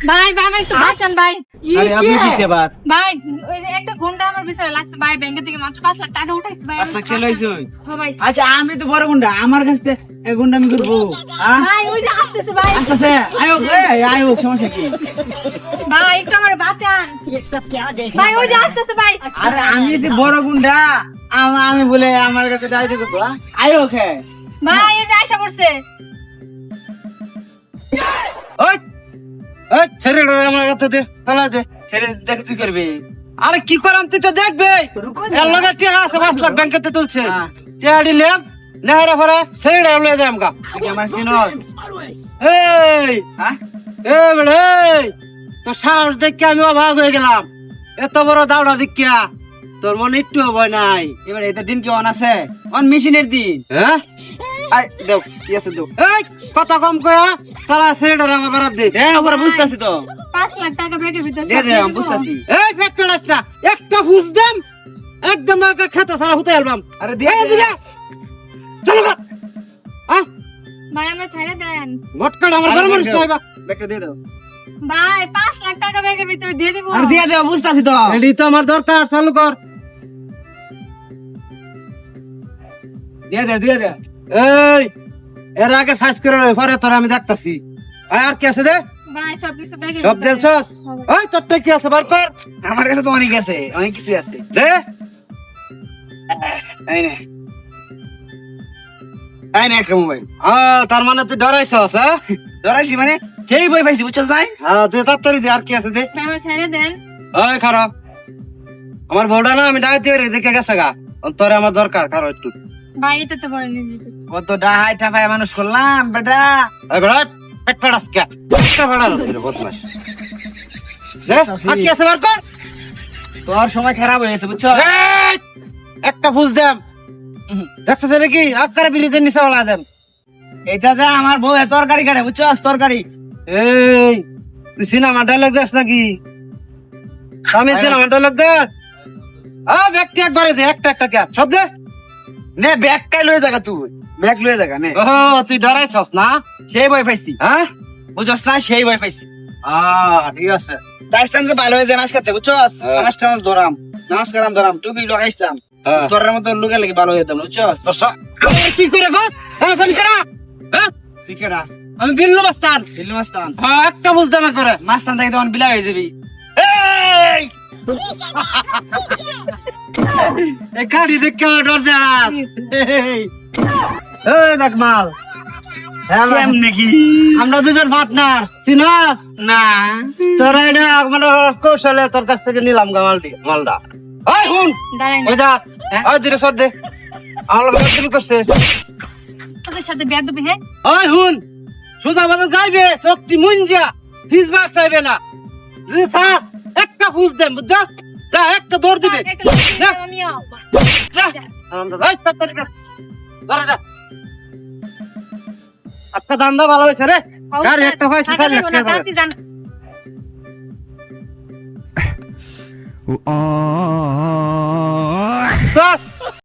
ভাই ভাই ভাই একটু বাঁচান ভাই। আরে আপনি কিসে বাত ভাই ওই যে একটা ঘন্টা আমার পিছনে লাগছে ভাই, ব্যাংকে থেকে মাত্র 5 লাখ টাকা উঠাইছে ভাই। 5 লাখ ছেলে হইছে হ্যাঁ ভাই। আচ্ছা আমি তো বড় গুন্ডা আমার কাছে গুন্ডা আমি করবো ভাই ওই যে আসতেছে ভাই। আচ্ছা আয়ো সমস্যা কি ভাই একটু আমার বাঁচান। ये सब क्या देख ভাই ওই যে আসতেছে ভাই। আরে আমি তো বড় গুন্ডা আমি বলে আমার কাছে ডাইরেক্ট করবো আয়ো খে ভাই এই যে আয়সা পড়ছে। ওই ওই ছেড়ে আমার কাছে দে ফেলা দে ছেড়ে দেখ তুই করবি আরে কি করাম তুই তো দেখবে এর লগে টিয়া আছে 5 লাখ ব্যাংকেতে তুলছে টিয়া দিলাম নেহরা ফরা ছেড়ে লয়ে যাম গা আমার সিনস এই হ্যাঁ এ বড় তো সাহস দেখে আমি অবাক হয়ে গেলাম এত বড় দাওড়া দেখিয়া তোর মনে একটু ভয় নাই এবার এটা দিন কি অন আছে অন মেশিনের দিন হ্যাঁ আই দেও কি আছে দেও এই কথা কম কয়া সারা ছেড়ে আমার বারাত দে হ্যাঁ আমরা বুঝতাছি তো 5 লাখ টাকা ব্যাগের ভিতর দে দে আমি বুঝতাছি এই পেট পেড়াস না একটা ফুস দেম একদম মার্কা খাতা সারা হতে অ্যালবাম আরে দে দে চলো গা হ্যাঁ ভাই আমরা ছেড়ে দেন মটকাটা আমার ঘর মানুষ নাইবা ব্যাগটা দিয়ে দাও ভাই 5 লাখ টাকা ব্যাগের ভিতরে দিয়ে দেব। আর দিয়ে দাও বুঝতাছি তো এডি তো আমার দরকার চালু কর দিয়ে দে এই এর আগে সাইজ করে লই পরে তোর আমি দেখতাছি আর কি আছে দে ভাই সব কিছু ব্যাগের সব ভিতরে। দেলছস ওই তোরটা কি আছে বার কর আমার কাছে তো অনেক আছে অনেক কিছু আছে দে এই নে একটা মোবাইল তার মানে তুই ডরাইছস হ্যাঁ ডরাইছি মানে সেই বই পাইছি বুঝছস নাই হ্যাঁ তুই তাড়াতাড়ি দে আর কি আছে দে ভাই আমরা ছেড়ে দেন। ওই খারাপ আমার বউটা না আমি ডাইতে দেখে গেছে গা তোরে আমার দরকার কারো একটু ভাই এটা তো বড় নিয়ে কত ডাহাই ঠাফাই মানুষ করলাম বেটা এই বেটা পেট ফাড়াস কে পেটটা ফাড়ালো রে বদমাশ দে আর কি আছে বার কর তোর সময় খারাপ হয়েছে বুঝছো একটা ফুস দেম দেখছস নাকি আকারে বিরিতে নিচে ওলা দেম এটা দে আমার বউ তরকারি কাটে বুঝছস তরকারি এই তুই সিনেমা ডায়লগ দেস নাকি আমি সিনেমা ডায়লগ দে ব্যক্তি একবারে দে একটা একটা কে সব দে নে ব্যাগটাই লয়ে জায়গা তুই ব্যাগ লয়ে জায়গা নে ও তুই ডরাইছস না সেই ভয় পাইছি হ্যাঁ বুঝছস না সেই ভয় পাইছি ঠিক আছে তাইছাম যে ভালো হয়ে যায় নাচ করতে বুঝছস নাচটা ধরাম নাচ করাম ধরাম টুপি লাগাইছাম তোর মতো লুকে লাগি ভালো হয়ে যেতাম বুঝছস কি করে গো আমি করা হ্যাঁ কি করা আমি বিল্লু মাস্তান একটা বুঝতে না করে মাস্তান থেকে তখন বিলাই হয়ে যাবি এই এই গাড়ি দেখে ডর যাস এই দেখ মাল নাকি আমরা দুজন পার্টনার চিনাস না তোর এটা মানে কৌশলে তোর কাছ থেকে নিলাম মালটা ওই হুন দাঁড়ান। ওই যা ওই দিরে সর দে আমার বেদবি করছে তোদের সাথে বেয়াদবি হ্যাঁ। ওই হুন সোজা বাজা যাইবে চোখটি মুঞ্জা হিজবার চাইবে না যদি চাস একটা ফুস দেন বুঝছস যা একটা দৌড় দিবে যা আমিও যা এই তাড়াতাড়ি কর ধরে যা আজকে দান্দা ভালো হয়েছে রে গাড়ি একটা পয়সা 4 লাখ টাকা তাড়াতাড়ি যান। দোস্ত